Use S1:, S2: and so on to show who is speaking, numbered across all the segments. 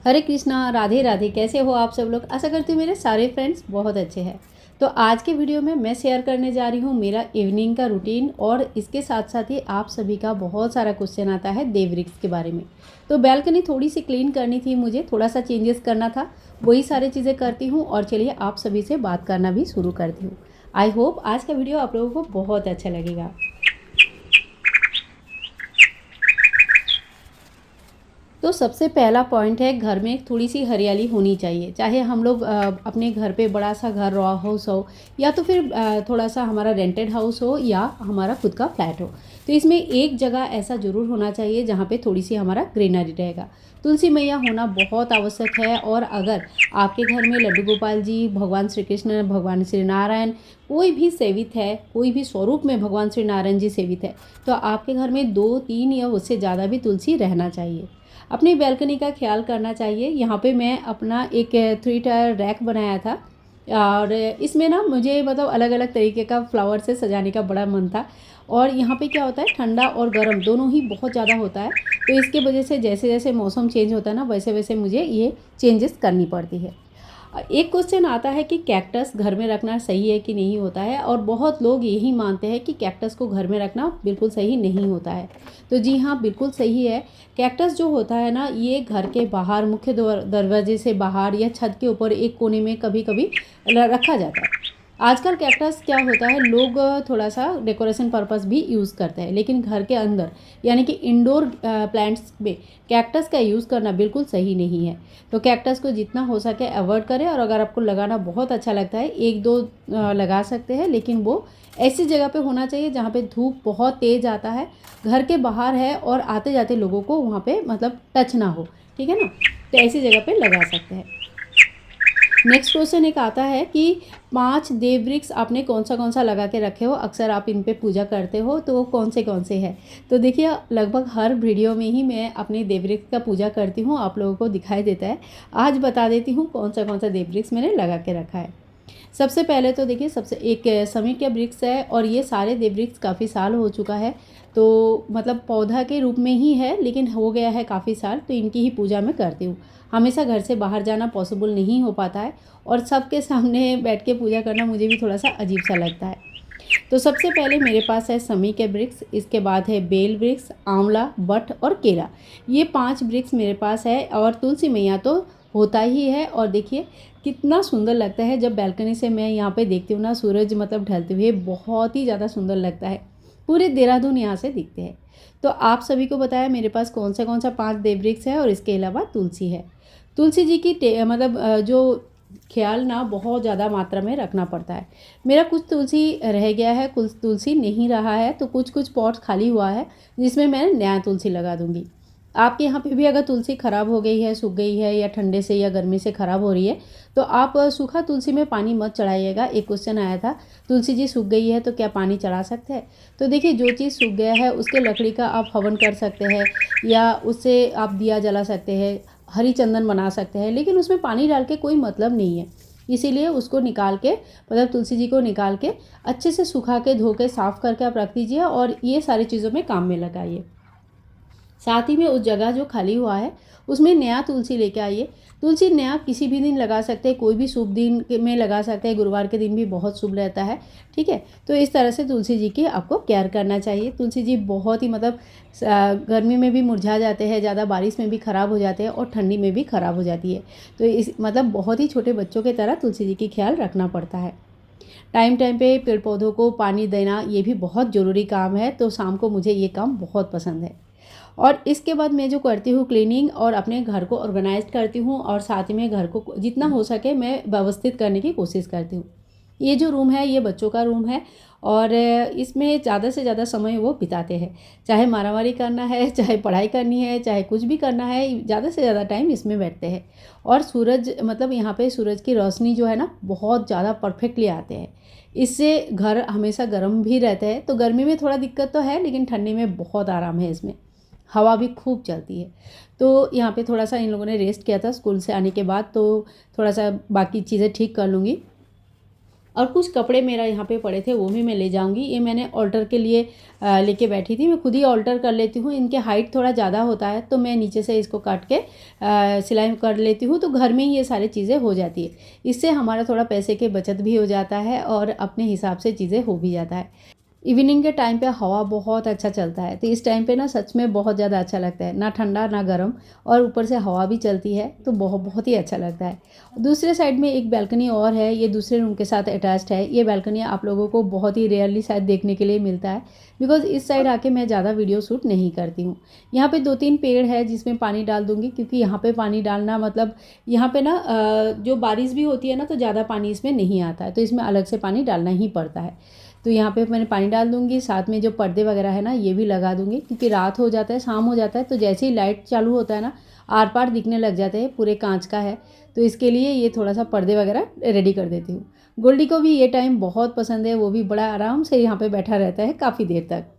S1: हरे कृष्णा, राधे राधे। कैसे हो आप सब लोग? आशा करती हूँ मेरे सारे फ्रेंड्स बहुत अच्छे हैं। तो आज के वीडियो में मैं शेयर करने जा रही हूँ मेरा इवनिंग का रूटीन, और इसके साथ साथ ही आप सभी का बहुत सारा क्वेश्चन आता है देववृक्ष के बारे में। तो बैल्कनी थोड़ी सी क्लीन करनी थी, मुझे थोड़ा सा चेंजेस करना था, वही सारी चीज़ें करती हूँ। और चलिए आप सभी से बात करना भी शुरू करती हूँ। आई होप आज का वीडियो आप लोगों को बहुत अच्छा लगेगा। तो सबसे पहला पॉइंट है, घर में थोड़ी सी हरियाली होनी चाहिए। चाहे हम लोग अपने घर पे बड़ा सा घर रॉ हाउस हो, या तो फिर थोड़ा सा हमारा रेंटेड हाउस हो, या हमारा खुद का फ्लैट हो, तो इसमें एक जगह ऐसा ज़रूर होना चाहिए जहाँ पे थोड़ी सी हमारा ग्रीनरी रहेगा। तुलसी मैया होना बहुत आवश्यक है। और अगर आपके घर में लड्डू गोपाल जी, भगवान श्री कृष्ण, भगवान श्री नारायण कोई भी सेवित है, कोई भी स्वरूप में भगवान श्री नारायण जी सेवित है, तो आपके घर में 2-3 या उससे ज़्यादा भी तुलसी रहना चाहिए। अपनी बैल्कनी का ख्याल करना चाहिए। यहाँ पे मैं अपना एक 3 टायर रैक बनाया था, और इसमें ना मुझे मतलब अलग अलग तरीके का फ्लावर से सजाने का बड़ा मन था। और यहाँ पे क्या होता है, ठंडा और गर्म दोनों ही बहुत ज़्यादा होता है, तो इसके वजह से जैसे जैसे मौसम चेंज होता है ना, वैसे वैसे मुझे ये चेंजेस करनी पड़ती है। एक क्वेश्चन आता है कि कैक्टस घर में रखना सही है कि नहीं होता है, और बहुत लोग यही मानते हैं कि कैक्टस को घर में रखना बिल्कुल सही नहीं होता है। तो जी हाँ, बिल्कुल सही है। कैक्टस जो होता है ना, ये घर के बाहर मुख्य दरवाजे से बाहर या छत के ऊपर एक कोने में कभी कभी रखा जाता है। आजकल कैक्टस क्या होता है, लोग थोड़ा सा डेकोरेशन पर्पस भी यूज़ करते हैं, लेकिन घर के अंदर यानी कि इंडोर प्लांट्स में कैक्टस का यूज़ करना बिल्कुल सही नहीं है। तो कैक्टस को जितना हो सके अवॉइड करें, और अगर आपको लगाना बहुत अच्छा लगता है, एक दो लगा सकते हैं, लेकिन वो ऐसी जगह पे होना चाहिए जहाँ पे धूप बहुत तेज़ आता है, घर के बाहर है, और आते जाते लोगों को वहाँ पे मतलब टच ना हो। ठीक है ना? तो ऐसी जगह पे लगा सकते हैं। नेक्स्ट क्वेश्चन एक आता है कि 5 देव वृक्ष आपने कौन सा लगा के रखे हो, अक्सर आप इन पे पूजा करते हो, तो वो कौन से हैं? तो देखिए, लगभग हर वीडियो में ही मैं अपने देव वृक्ष का पूजा करती हूँ, आप लोगों को दिखाई देता है। आज बता देती हूँ कौन सा देव वृक्ष मैंने लगा के रखा है। सबसे पहले तो देखिए, सबसे एक समी का वृक्ष है, और ये सारे देव वृक्ष काफ़ी साल हो चुका है, तो मतलब पौधा के रूप में ही है, लेकिन हो गया है काफ़ी साल, तो इनकी ही पूजा मैं करती हूँ। हमेशा घर से बाहर जाना पॉसिबल नहीं हो पाता है, और सबके सामने बैठ के पूजा करना मुझे भी थोड़ा सा अजीब सा लगता है। तो सबसे पहले मेरे पास है समी के वृक्ष, इसके बाद है बेल वृक्ष, आंवला, बट और केला। ये 5 वृक्ष मेरे पास है, और तुलसी मैया तो होता ही है। और देखिए कितना सुंदर लगता है, जब बैल्कनी से मैं यहाँ पे देखती हूँ ना, सूरज मतलब ढलते हुए बहुत ही ज़्यादा सुंदर लगता है। पूरे देहरादून यहाँ से दिखते हैं। तो आप सभी को बताया मेरे पास कौन सा 5 देववृक्ष है, और इसके अलावा तुलसी है। तुलसी जी की मतलब जो ख्याल ना बहुत ज़्यादा मात्रा में रखना पड़ता है। मेरा कुछ तुलसी रह गया है, कुछ तुलसी नहीं रहा है, तो कुछ कुछ पॉट खाली हुआ है, जिसमें मैं नया तुलसी लगा दूंगी। आपके यहाँ पे भी अगर तुलसी ख़राब हो गई है, सूख गई है, या ठंडे से या गर्मी से ख़राब हो रही है, तो आप सूखा तुलसी में पानी मत चढ़ाइएगा। एक क्वेश्चन आया था, तुलसी जी सूख गई है तो क्या पानी चढ़ा सकते हैं? तो देखिए, जो चीज़ सूख गया है उसके लकड़ी का आप हवन कर सकते हैं, या उससे आप दिया जला सकते हैं, हरी चंदन बना सकते हैं, लेकिन उसमें पानी डाल के कोई मतलब नहीं है। इसीलिए उसको निकाल के, मतलब तुलसी जी को निकाल के अच्छे से सुखा के, धो के, साफ़ करके आप रख दीजिए, और ये सारी चीज़ों में काम में लगाइए। साथ ही में उस जगह जो खाली हुआ है उसमें नया तुलसी लेके आइए। तुलसी नया किसी भी दिन लगा सकते हैं, कोई भी शुभ दिन में लगा सकते हैं, गुरुवार के दिन भी बहुत शुभ रहता है। ठीक है? तो इस तरह से तुलसी जी की आपको केयर करना चाहिए। तुलसी जी बहुत ही मतलब गर्मी में भी मुरझा जाते हैं, ज़्यादा बारिश में भी ख़राब हो जाते हैं, और ठंडी में भी ख़राब हो जाती है। तो इस मतलब बहुत ही छोटे बच्चों की तरह तुलसी जी की ख्याल रखना पड़ता है। टाइम टाइम पे पेड़ पौधों को पानी देना ये भी बहुत ज़रूरी काम है, तो शाम को मुझे ये काम बहुत पसंद है। और इसके बाद मैं जो करती हूँ क्लीनिंग, और अपने घर को ऑर्गेनाइज करती हूँ, और साथ ही में घर को जितना हो सके मैं व्यवस्थित करने की कोशिश करती हूँ। ये जो रूम है ये बच्चों का रूम है, और इसमें ज़्यादा से ज़्यादा समय वो बिताते हैं। चाहे मारामारी करना है, चाहे पढ़ाई करनी है, चाहे कुछ भी करना है, ज़्यादा से ज़्यादा टाइम इसमें बैठते हैं। और सूरज मतलब यहाँ पे सूरज की रोशनी जो है ना, बहुत ज़्यादा परफेक्टली आते हैं। इससे घर हमेशा गर्म भी रहता है। तो गर्मी में थोड़ा दिक्कत तो है, लेकिन ठंडी में बहुत आराम है इसमें, हवा भी खूब चलती है। तो यहाँ पे थोड़ा सा इन लोगों ने रेस्ट किया था स्कूल से आने के बाद, तो थोड़ा सा बाकी चीज़ें ठीक कर लूँगी। और कुछ कपड़े मेरा यहाँ पे पड़े थे वो भी मैं ले जाऊँगी। ये मैंने ऑल्टर के लिए लेके बैठी थी। मैं खुद ही ऑल्टर कर लेती हूँ। इनके हाइट थोड़ा ज़्यादा होता है तो मैं नीचे से इसको काट के सिलाई कर लेती हूँ, तो घर में ही ये सारी चीज़ें हो जाती है। इससे हमारा थोड़ा पैसे की बचत भी हो जाता है और अपने हिसाब से चीज़ें हो भी जाता है। इवनिंग के टाइम पे हवा बहुत अच्छा चलता है, तो इस टाइम पे ना सच में बहुत ज़्यादा अच्छा लगता है, ना ठंडा ना गर्म, और ऊपर से हवा भी चलती है तो बहुत बहुत ही अच्छा लगता है। दूसरे साइड में एक बालकनी और है, ये दूसरे रूम के साथ अटैच्ड है। ये बालकनी आप लोगों को बहुत ही रेयरली शायद देखने के लिए मिलता है, बिकॉज़ इस साइड आके मैं ज़्यादा वीडियो शूट नहीं करती हूँ। यहाँ पे 2-3 पेड़ है जिसमें पानी डाल दूँगी, क्योंकि यहाँ पे पानी डालना मतलब यहाँ पे ना जो बारिश भी होती है ना तो ज़्यादा पानी इसमें नहीं आता है, तो इसमें अलग से पानी डालना ही पड़ता है। तो यहाँ पे मैंने पानी डाल दूँगी, साथ में जो पर्दे वगैरह है ना ये भी लगा दूँगी, क्योंकि रात हो जाता है, शाम हो जाता है, तो जैसे ही लाइट चालू होता है ना आर पार दिखने लग जाते हैं, पूरे कांच का है, तो इसके लिए ये थोड़ा सा पर्दे वगैरह रेडी कर देती हूँ। गोल्डी को भी ये टाइम बहुत पसंद है, वो भी बड़ा आराम से यहाँ पे बैठा रहता है काफ़ी देर तक।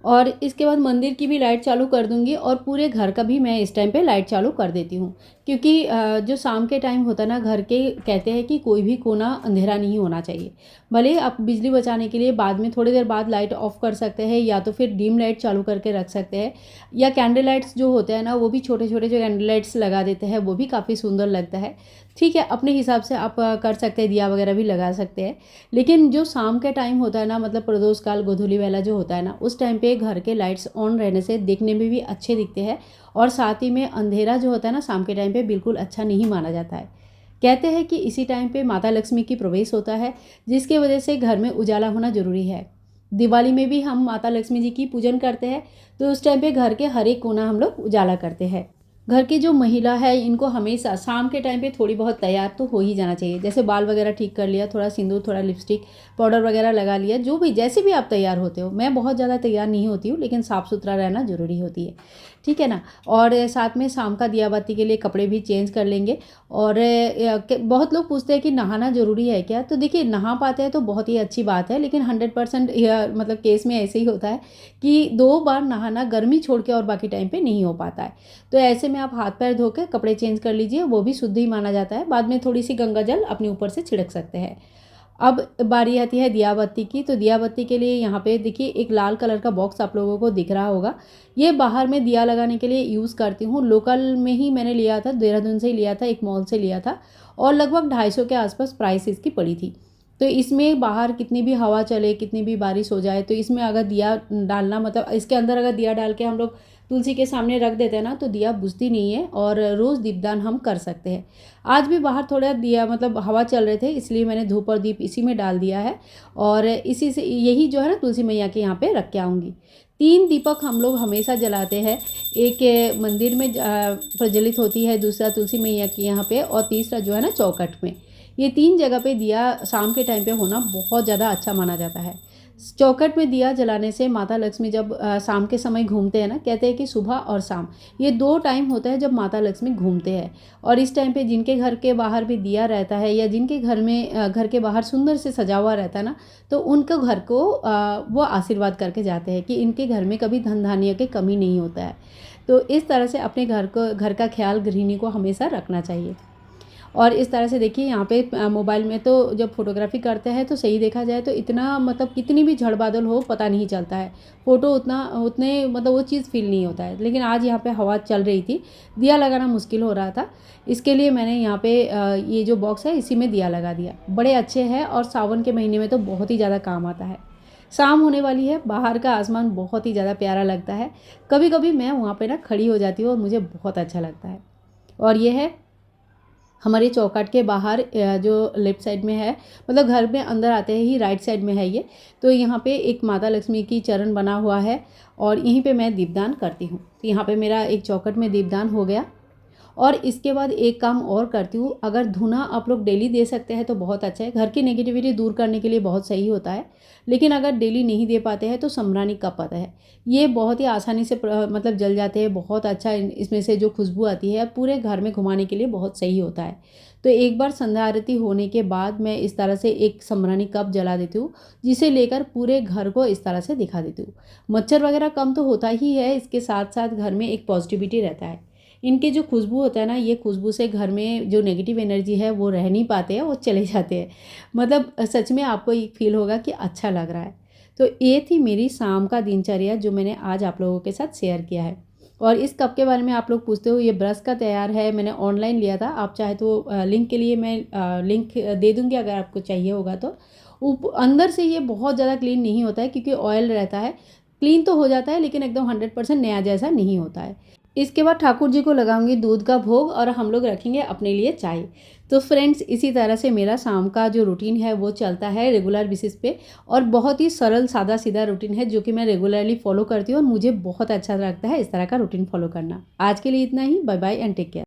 S1: और इसके बाद मंदिर की भी लाइट चालू कर दूँगी, और पूरे घर का भी मैं इस टाइम पे लाइट चालू कर देती हूँ, क्योंकि जो शाम के टाइम होता है ना घर के, कहते हैं कि कोई भी कोना अंधेरा नहीं होना चाहिए। भले आप बिजली बचाने के लिए बाद में थोड़ी देर बाद लाइट ऑफ कर सकते हैं, या तो फिर डिम लाइट चालू करके रख सकते हैं, या कैंडल लाइट्स जो होते हैं ना वो भी छोटे छोटे जो कैंडल लाइट्स लगा देते हैं, वो भी काफ़ी सुंदर लगता है। ठीक है, अपने हिसाब से आप कर सकते हैं, दिया वगैरह भी लगा सकते हैं। लेकिन जो शाम का टाइम होता है ना, मतलब प्रदोष काल गोधूली वाला जो होता है ना, उस टाइम पे घर के लाइट्स ऑन रहने से देखने में भी अच्छे दिखते हैं, और साथ ही में अंधेरा जो होता है ना शाम के टाइम पे बिल्कुल अच्छा नहीं माना जाता है। कहते हैं कि इसी टाइम पे माता लक्ष्मी की प्रवेश होता है, जिसकी वजह से घर में उजाला होना ज़रूरी है। दिवाली में भी हम माता लक्ष्मी जी की पूजन करते हैं, तो उस टाइम पे घर के हर एक कोना हम लोग उजाला करते हैं। घर की जो महिला है इनको हमेशा शाम के टाइम पे थोड़ी बहुत तैयार तो हो ही जाना चाहिए, जैसे बाल वगैरह ठीक कर लिया, थोड़ा सिंदूर, थोड़ा लिपस्टिक पाउडर वगैरह लगा लिया, जो भी जैसे भी आप तैयार होते हो। मैं बहुत ज़्यादा तैयार नहीं होती हूँ, लेकिन साफ़ सुथरा रहना ज़रूरी होती है, ठीक है ना। और साथ में शाम का दिया बाती के लिए कपड़े भी चेंज कर लेंगे। और बहुत लोग पूछते हैं कि नहाना ज़रूरी है क्या, तो देखिए नहा पाते हैं तो बहुत ही अच्छी बात है, लेकिन 100% मतलब केस में ऐसे ही होता है कि 2 बार नहाना गर्मी छोड़ के और बाकी टाइम पे नहीं हो पाता है। तो ऐसे में आप हाथ पैर धो के कपड़े चेंज कर लीजिए, वो भी शुद्ध ही माना जाता है। बाद में थोड़ी सी गंगा जल अपने ऊपर से छिड़क सकते हैं। अब बारी आती है दिया बत्ती की, तो दिया बत्ती के लिए यहाँ पे देखिए एक लाल कलर का बॉक्स आप लोगों को दिख रहा होगा। ये बाहर में दिया लगाने के लिए यूज़ करती हूँ। लोकल में ही मैंने लिया था, देहरादून से ही लिया था, एक मॉल से लिया था, और लगभग 250 के आसपास प्राइस इसकी पड़ी थी। तो इसमें बाहर कितनी भी हवा चले, कितनी भी बारिश हो जाए, तो इसमें अगर दिया डालना, मतलब इसके अंदर अगर दिया डाल के हम लोग तुलसी के सामने रख देते हैं ना, तो दिया बुझती नहीं है, और रोज़ दीपदान हम कर सकते हैं। आज भी बाहर थोड़ा दिया, मतलब हवा चल रहे थे, इसलिए मैंने धूप और दीप इसी में डाल दिया है, और इसी से यही जो है ना तुलसी मैया के यहाँ पे रख के आऊँगी। 3 दीपक हम लोग हमेशा जलाते हैं। एक मंदिर में प्रज्वलित होती है, दूसरा तुलसी मैया के यहाँ पे, और तीसरा जो है ना चौखट में। ये 3 जगह पे दिया शाम के टाइम पे होना बहुत ज़्यादा अच्छा माना जाता है। चौखट में दिया जलाने से माता लक्ष्मी जब शाम के समय घूमते हैं ना, कहते हैं कि सुबह और शाम ये 2 टाइम होता है जब माता लक्ष्मी घूमते हैं, और इस टाइम पे जिनके घर के बाहर भी दिया रहता है, या जिनके घर में घर के बाहर सुंदर से सजा हुआ रहता है ना, तो उनको घर को वो आशीर्वाद करके जाते हैं कि इनके घर में कभी धन धान्य की कमी नहीं होता है। तो इस तरह से अपने घर का ख्याल गृहिणी को हमेशा रखना चाहिए। और इस तरह से देखिए यहाँ पे मोबाइल में तो जब फोटोग्राफी करते हैं तो सही देखा जाए तो इतना, मतलब कितनी भी झड़ बादल हो पता नहीं चलता है, फ़ोटो उतने मतलब वो चीज़ फील नहीं होता है। लेकिन आज यहाँ पे हवा चल रही थी, दिया लगाना मुश्किल हो रहा था, इसके लिए मैंने यहाँ पे ये जो बॉक्स है इसी में दिया लगा दिया। बड़े अच्छे हैं, और सावन के महीने में तो बहुत ही ज़्यादा काम आता है। शाम होने वाली है, बाहर का आसमान बहुत ही ज़्यादा प्यारा लगता है। कभी कभी मैं वहाँ पर ना खड़ी हो जाती हूँ और मुझे बहुत अच्छा लगता है। और ये है हमारे चौखट के बाहर जो लेफ़्ट साइड में है, मतलब घर में अंदर आते ही राइट साइड में है ये, तो यहाँ पे एक माता लक्ष्मी की चरण बना हुआ है, और यहीं पे मैं दीपदान करती हूँ। तो यहाँ पे मेरा एक चौखट में दीपदान हो गया। और इसके बाद एक काम और करती हूँ, अगर धुना आप लोग डेली दे सकते हैं तो बहुत अच्छा है, घर की नेगेटिविटी दूर करने के लिए बहुत सही होता है। लेकिन अगर डेली नहीं दे पाते हैं तो सम्रानी का पता है, ये बहुत ही आसानी से मतलब जल जाते हैं, बहुत अच्छा इसमें से जो खुशबू आती है पूरे घर में घुमाने के लिए बहुत सही होता है। तो एक बार संध्या आरती होने के बाद मैं इस तरह से एक सम्रानी कप जला देती हूँ, जिसे लेकर पूरे घर को इस तरह से दिखा देती हूँ। मच्छर वगैरह कम तो होता ही है, इसके साथ साथ घर में एक पॉजिटिविटी रहता है। इनके जो खुशबू होता है ना, ये खुशबू से घर में जो नेगेटिव एनर्जी है वो रह नहीं पाते हैं, वो चले जाते हैं। मतलब सच में आपको एक फ़ील होगा कि अच्छा लग रहा है। तो ये थी मेरी शाम का दिनचर्या जो मैंने आज आप लोगों के साथ शेयर किया है। और इस कप के बारे में आप लोग पूछते हो, ये ब्रश का तैयार है, मैंने ऑनलाइन लिया था। आप चाहे तो लिंक के लिए मैं लिंक दे दूँगी अगर आपको चाहिए होगा तो। अंदर से ये बहुत ज़्यादा क्लीन नहीं होता है क्योंकि ऑयल रहता है। क्लीन तो हो जाता है लेकिन एकदम 100% नया जैसा नहीं होता है। इसके बाद ठाकुर जी को लगाऊंगी दूध का भोग और हम लोग रखेंगे अपने लिए चाय। तो फ्रेंड्स, इसी तरह से मेरा शाम का जो रूटीन है वो चलता है रेगुलर बेसिस पे। और बहुत ही सरल सादा सीधा रूटीन है जो कि मैं रेगुलरली फॉलो करती हूँ और मुझे बहुत अच्छा लगता है इस तरह का रूटीन फॉलो करना। आज के लिए इतना ही। Bye bye and take care.